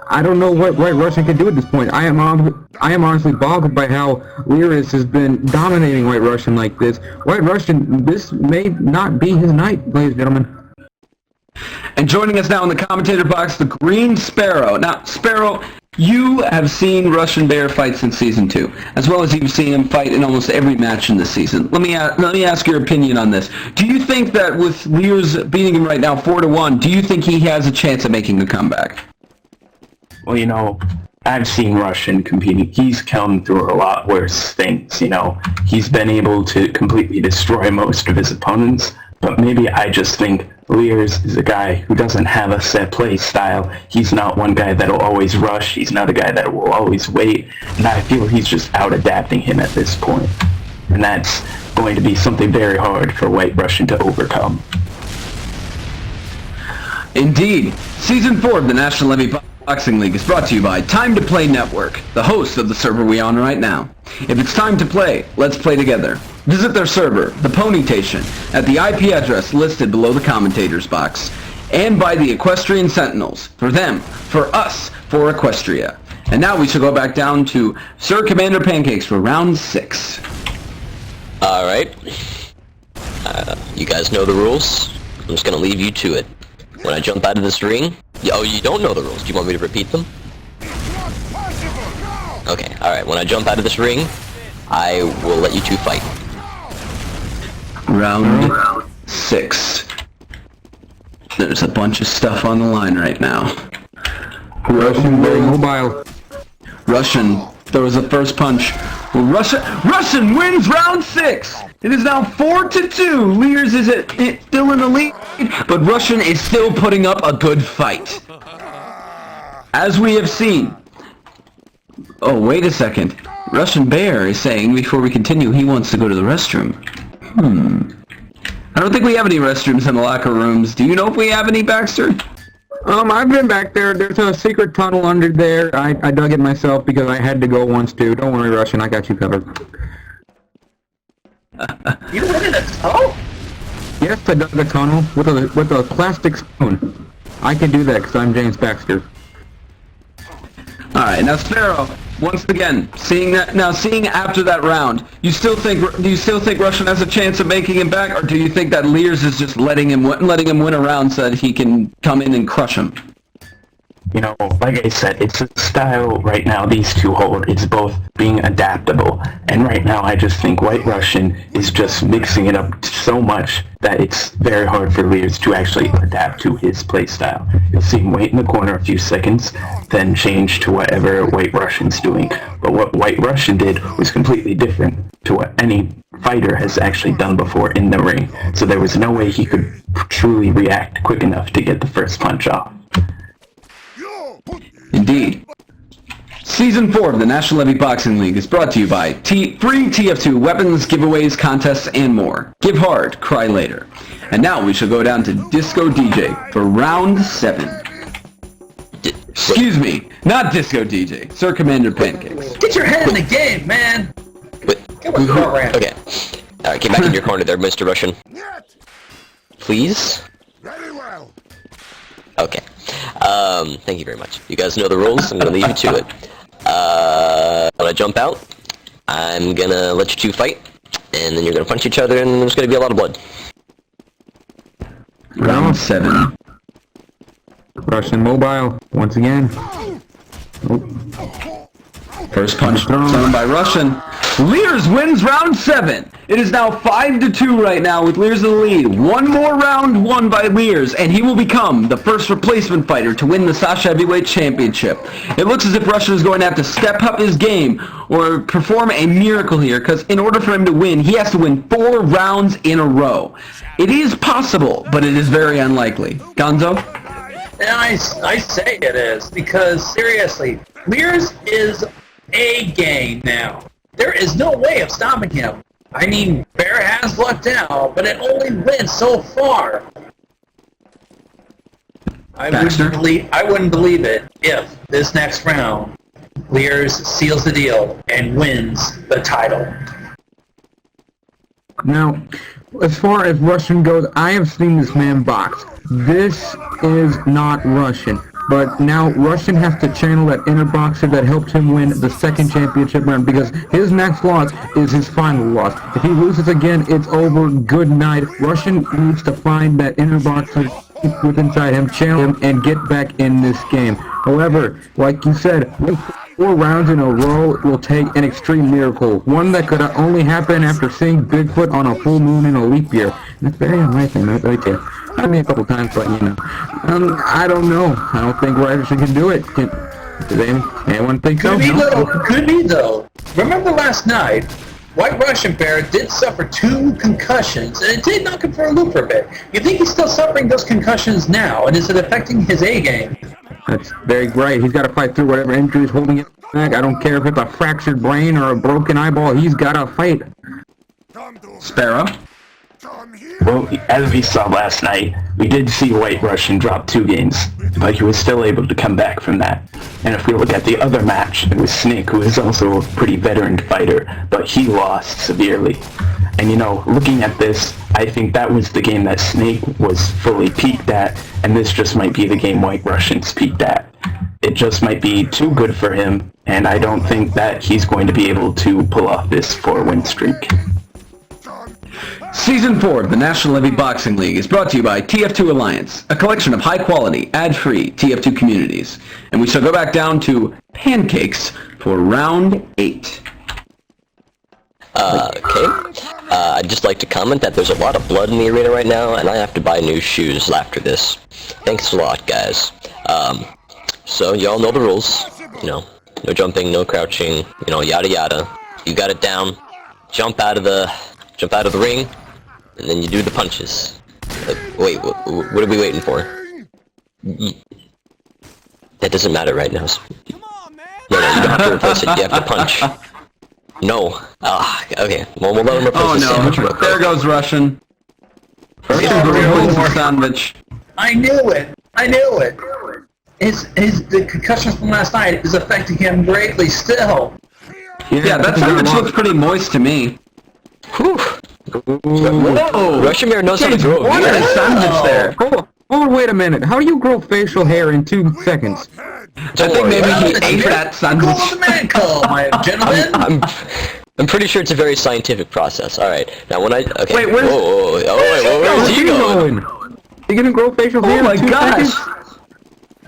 F: I don't know what White Russian can do at this point. I am honestly boggled by how Lears has been dominating White Russian like this. White Russian, this may not be his night, ladies and gentlemen.
D: And joining us now in the commentator box, the Green Sparrow. Now, Sparrow, you have seen Russian Bear fight since Season 2, as well as you've seen him fight in almost every match in the season. Let me ask your opinion on this. Do you think that with Lears beating him right now 4-1, do you think he has a chance of making a comeback?
L: Well, you know, I've seen Russian competing. He's come through a lot worse things, you know. He's been able to completely destroy most of his opponents, but maybe I just think Lears is a guy who doesn't have a set play style. He's not one guy that'll always rush. He's not a guy that will always wait. And I feel he's just out-adapting him at this point. And that's going to be something very hard for White Russian to overcome.
D: Indeed. Season 4 of the National Levy Boxing League is brought to you by Time to Play Network, the host of the server we on right now. If it's time to play, let's play together. Visit their server, the Ponytation, at the IP address listed below the commentators box, and by the Equestrian Sentinels, for them, for us, for Equestria. And now we shall go back down to Sir Commander Pancakes for round 6.
H: Alright. You guys know the rules. I'm just gonna leave you to it. When I jump out of this ring... Oh, you don't know the rules. Do you want me to repeat them? Okay, alright. When I jump out of this ring, I will let you two fight.
D: Round 6. There's a bunch of stuff on the line right now.
F: Russian very mobile.
D: Russian throws the first punch. Well, Russian wins round 6. It is now 4-2. Lears is still in the lead, but Russian is still putting up a good fight. As we have seen. Oh, wait a second. Russian Bear is saying before we continue he wants to go to the restroom. I don't think we have any restrooms in the locker rooms. Do you know if we have any, Baxter?
F: I've been back there. There's a secret tunnel under there. I dug it myself because I had to go once too. Don't worry, Russian. I got you covered.
G: You went in a tunnel?
F: Yes, I dug a tunnel with a plastic spoon. I can do that because I'm James Baxter.
D: Alright, now Sparrow, once again, seeing after that round, do you still think Russian has a chance of making him back, or do you think that Lears is just letting him win a round so that he can come in and crush him?
L: You know, like I said, it's a style right now these two hold. It's both being adaptable. And right now I just think White Russian is just mixing it up so much that it's very hard for Lears to actually adapt to his play style. You'll see him wait in the corner a few seconds, then change to whatever White Russian's doing. But what White Russian did was completely different to what any fighter has actually done before in the ring. So there was no way he could truly react quick enough to get the first punch off.
D: Indeed. Season 4 of the National Levy Boxing League is brought to you by free TF2 weapons, giveaways, contests, and more. Give hard, cry later. And now we shall go down to Disco DJ for round 7. Excuse me, not Disco DJ, Sir Commander Pancakes.
G: Get your head in the game, man!
H: Okay. Alright, get back in your corner there, Mr. Russian. Please?
C: Very well.
H: Okay. Thank you very much. You guys know the rules. I'm gonna leave you to it. When I jump out, I'm gonna let you two fight, and then you're gonna punch each other, and there's gonna be a lot of blood.
D: Round 7.
F: Russian mobile, once again.
D: First punch thrown by Russian. Lears wins round 7. It is now 5-2 right now with Lears in the lead. One more round won by Lears, and he will become the first replacement fighter to win the Sasha Heavyweight Championship. It looks as if Russian is going to have to step up his game or perform a miracle here, because in order for him to win, he has to win 4 rounds in a row. It is possible, but it is very unlikely. Gonzo?
G: And I say it is, because seriously, Lears is a game now. There is no way of stopping him. I mean, Bear has lucked out, but it only went so far. I wouldn't believe it if this next round, Lears seals the deal and wins the title.
F: Now, as far as Russian goes, I have seen this man box. This is not Russian. But now Russian has to channel that inner boxer that helped him win the second championship round, because his next loss is his final loss. If he loses again, it's over. Good night. Russian needs to find that inner boxer within inside him, channel him, and get back in this game. However, like you said, 4 rounds in a row will take an extreme miracle. One that could only happen after seeing Bigfoot on a full moon in a leap year. That's very unlikely, right there. I mean, a couple times, but you know. I don't know. I don't think Ryderson can do it. Does anyone think so?
G: Could be, though. Remember last night, White Russian Bear did suffer 2 concussions, and it did knock him for a loop for a bit. You think he's still suffering those concussions now, and is it affecting his A game?
F: That's very right. He's got to fight through whatever injury is holding it back. I don't care if it's a fractured brain or a broken eyeball. He's got to fight.
D: Sparrow?
L: Well, as we saw last night, we did see White Russian drop 2 games, but he was still able to come back from that. And if we look at the other match, it was Snake, who is also a pretty veteran fighter, but he lost severely. And you know, looking at this, I think that was the game that Snake was fully peaked at, and this just might be the game White Russian's peaked at. It just might be too good for him, and I don't think that he's going to be able to pull off this 4-win streak.
D: Season 4 of the National Levy Boxing League is brought to you by TF2 Alliance, a collection of high-quality, ad-free TF2 communities. And we shall go back down to pancakes for round 8.
H: Okay. I'd just like to comment that there's a lot of blood in the arena right now, and I have to buy new shoes after this. Thanks a lot, guys. So y'all know the rules. You know, no jumping, no crouching, you know, yada yada. You got it down. Jump out of the ring, and then you do the punches. Wait, what are we waiting for? That doesn't matter right now. No, you don't have to replace it. You have to punch. No. Okay. Well, we'll let him replace the sandwich real quick.
D: There goes Russian. Sandwich.
G: I knew it. The concussions from last night is affecting him greatly still.
D: Yeah, that sandwich looks pretty moist to me.
H: Whew. Whoa! Russian Bear knows how to grow a
F: What
H: beard.
F: a sandwich there. Hold on, wait a minute. How do you grow facial hair in 2 seconds?
D: I think maybe he ate that sandwich.
G: Call the man call, my gentlemen.
H: I'm pretty sure it's a very scientific process. All right. Now when I
F: Wait, where's
H: where's he going?
F: You gonna grow facial hair?
D: Oh my
F: in 2
D: gosh!
F: seconds?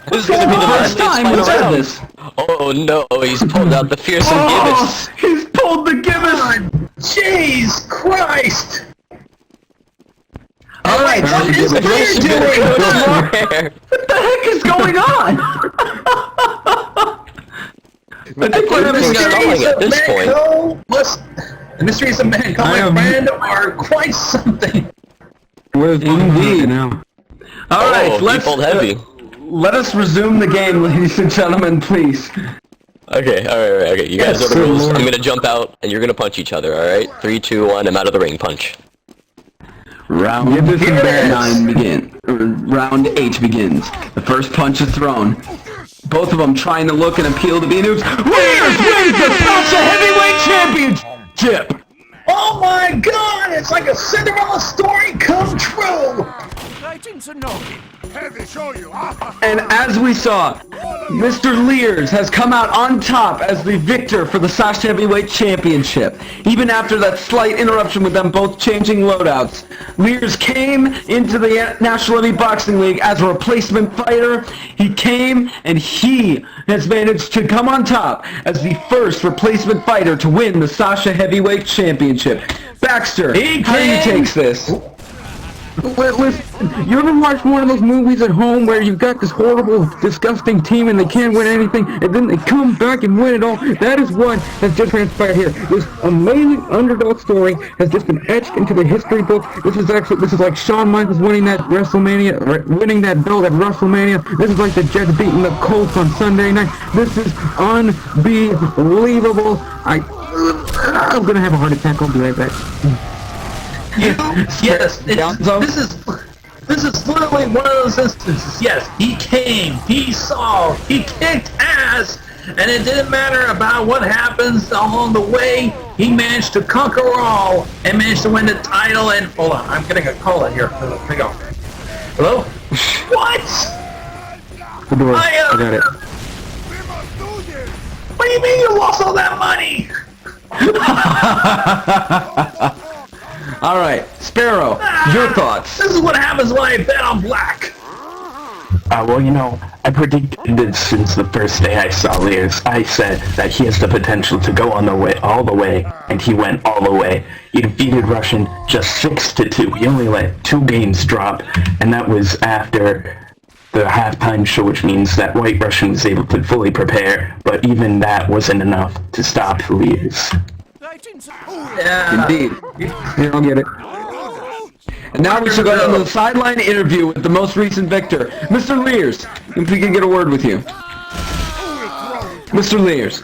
H: This is gonna be the
D: First time we've heard this.
H: Oh no! He's pulled out the fearsome gibbets.
D: He's pulled the gibbets!
G: Jeez Christ!
D: Alright,
G: what is Bear doing?
D: What the heck is going on?
H: I think we're having stalling at this point.
G: The mysteries of man called my friend are quite something.
F: Indeed. Now.
D: Alright, let us resume the game, ladies and gentlemen, please.
H: Okay, alright. You guys know the rules. I'm gonna jump out, and you're gonna punch each other, alright? 3, 2, 1, I'm out of the ring, punch.
D: Round 8 begins. The first punch is thrown. Both of them trying to look and appeal to be noobs. Leaders wins the Sasha Heavyweight Championship!
G: Oh my god, it's like a Cinderella story come true!
D: And as we saw, Mr. Lears has come out on top as the victor for the Sasha Heavyweight Championship. Even after that slight interruption with them both changing loadouts, Lears came into the National Levy Boxing League as a replacement fighter. He came and he has managed to come on top as the first replacement fighter to win the Sasha Heavyweight Championship. Baxter, how do you take this?
F: Listen, you ever watch one of those movies at home where you've got this horrible, disgusting team and they can't win anything, and then they come back and win it all? That is what has just transpired here. This amazing underdog story has just been etched into the history book. This is like Shawn Michaels winning that winning that belt at WrestleMania. This is like the Jets beating the Colts on Sunday night. This is unbelievable. I'm gonna have a heart attack. I'll be right back.
G: Yes, this is literally one of those instances. Yes, he came, he saw, he kicked ass, and it didn't matter about what happens along the way. He managed to conquer all and managed to win the title. And hold on, I'm getting a call in here. Let me go. Hello? What?
F: The door. I got it.
G: What do you mean you lost all that money?
D: All right, Sparrow, your thoughts?
G: This is what happens when I bet on black.
L: Well, you know, I predicted this since the first day I saw Lears. I said that he has the potential to go all the way, and he went all the way. He defeated Russian just 6-2. He only let 2 games drop, and that was after the halftime show, which means that White Russian was able to fully prepare, but even that wasn't enough to stop Lears.
G: Yeah.
F: Indeed. Here, I'll get it.
D: And now we shall go into the sideline interview with the most recent victor, Mr. Lears. If we can get a word with you. Mr. Lears.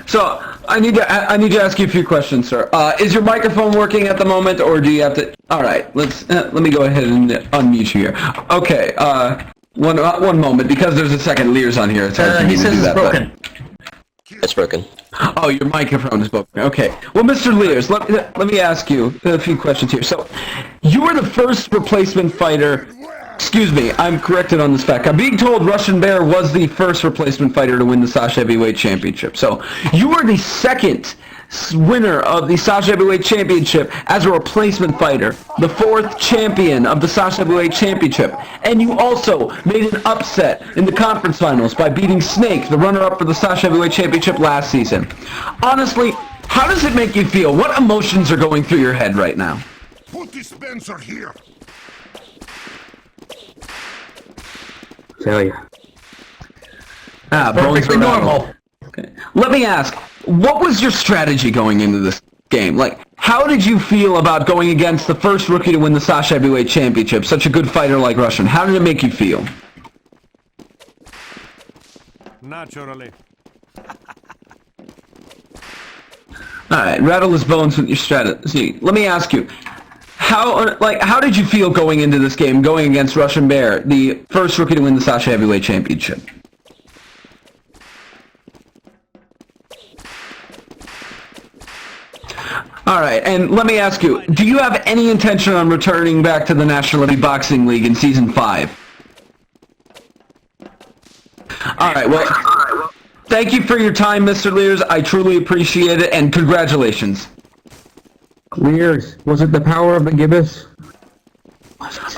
D: So, I need to ask you a few questions, sir. Is your microphone working at the moment, or do you have to... Alright, let me go ahead and unmute you here. Okay, one moment, because there's a second Lears on here. It's hard for me
G: he
D: to
G: says
D: do
G: it's
D: that,
G: broken.
H: It's broken.
D: Oh, your microphone is broken. Okay. Well, Mr. Lears, let me ask you a few questions here. So, you were the first replacement fighter... Excuse me, I'm corrected on this fact. I'm being told Russian Bear was the first replacement fighter to win the Sasha Heavyweight Championship. So, you were the second winner of the Sasha Heavyweight Championship as a replacement fighter, the 4th champion of the Sasha Heavyweight Championship, and you also made an upset in the conference finals by beating Snake, the runner-up for the Sasha Heavyweight Championship last season. Honestly, how does it make you feel? What emotions are going through your head right now?
C: Put dispenser here.
F: Tell you.
G: Perfectly normal.
D: Okay. Let me ask, what was your strategy going into this game? Like, how did you feel about going against the first rookie to win the Sasha Heavyweight Championship, such a good fighter like Russian? How did it make you feel?
C: Naturally.
D: Alright, rattle his bones with your strategy. Let me ask you, how did you feel going into this game, going against Russian Bear, the first rookie to win the Sasha Heavyweight Championship? Alright, and let me ask you, do you have any intention on returning back to the National Heavy Boxing League in Season 5? Alright, well, thank you for your time, Mr. Lears. I truly appreciate it, and congratulations.
F: Lears, was it the power of the gibbous?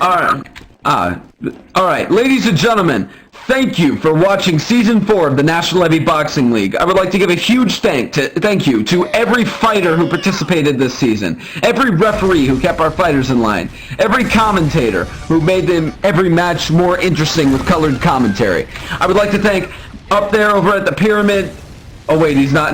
D: Alright, ladies and gentlemen, thank you for watching Season 4 of the National Heavy Boxing League. I would like to give a huge thank you to every fighter who participated this season, every referee who kept our fighters in line, every commentator who made every match more interesting with colored commentary. I would like to thank up there over at the Pyramid... Oh wait, he's not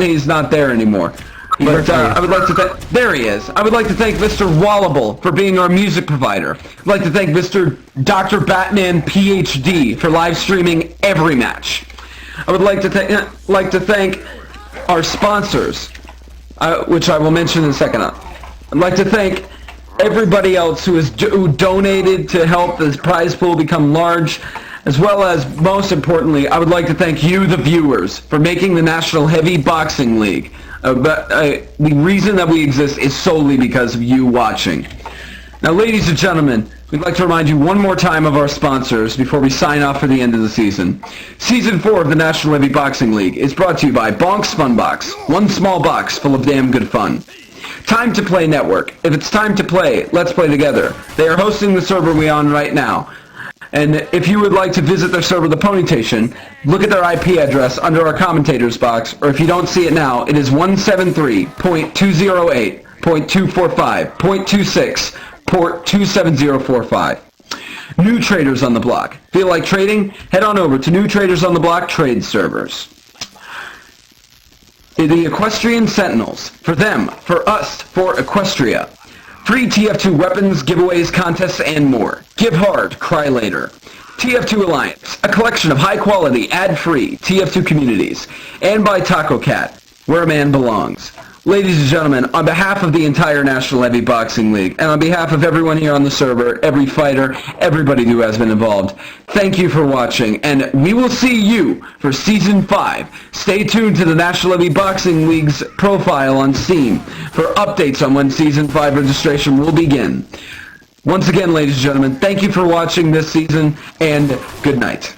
D: there anymore. But I would like to thank... There he is. I would like to thank Mr. Wallable for being our music provider. I'd like to thank Mr. Dr. Batman PhD for live streaming every match. I would like to thank our sponsors, which I will mention in a second. I'd like to thank everybody else who donated to help the prize pool become large, as well as, most importantly, I would like to thank you, the viewers, for making the National Heavy Boxing League. The reason that we exist is solely because of you watching. Now, ladies and gentlemen, we'd like to remind you one more time of our sponsors before we sign off for the end of the season. Season 4 of the National Heavy Boxing League is brought to you by Bonk's Fun Box, one small box full of damn good fun. Time to Play Network. If it's time to play, let's play together. They are hosting the server we're on right now. And if you would like to visit their server, The Ponytation, look at their IP address under our commentators box, or if you don't see it now, it is 173.208.245.26 port 27045. New traders on the block. Feel like trading? Head on over to New Traders on the Block trade servers. The Equestrian Sentinels. For them, for us, for Equestria. Free TF2 weapons, giveaways, contests, and more. Give hard, cry later. TF2 Alliance, a collection of high-quality, ad-free TF2 communities. And by Taco Cat, where a man belongs. Ladies and gentlemen, on behalf of the entire National Heavy Boxing League, and on behalf of everyone here on the server, every fighter, everybody who has been involved, thank you for watching, and we will see you for Season 5. Stay tuned to the National Heavy Boxing League's profile on Steam for updates on when Season 5 registration will begin. Once again, ladies and gentlemen, thank you for watching this season, and good night.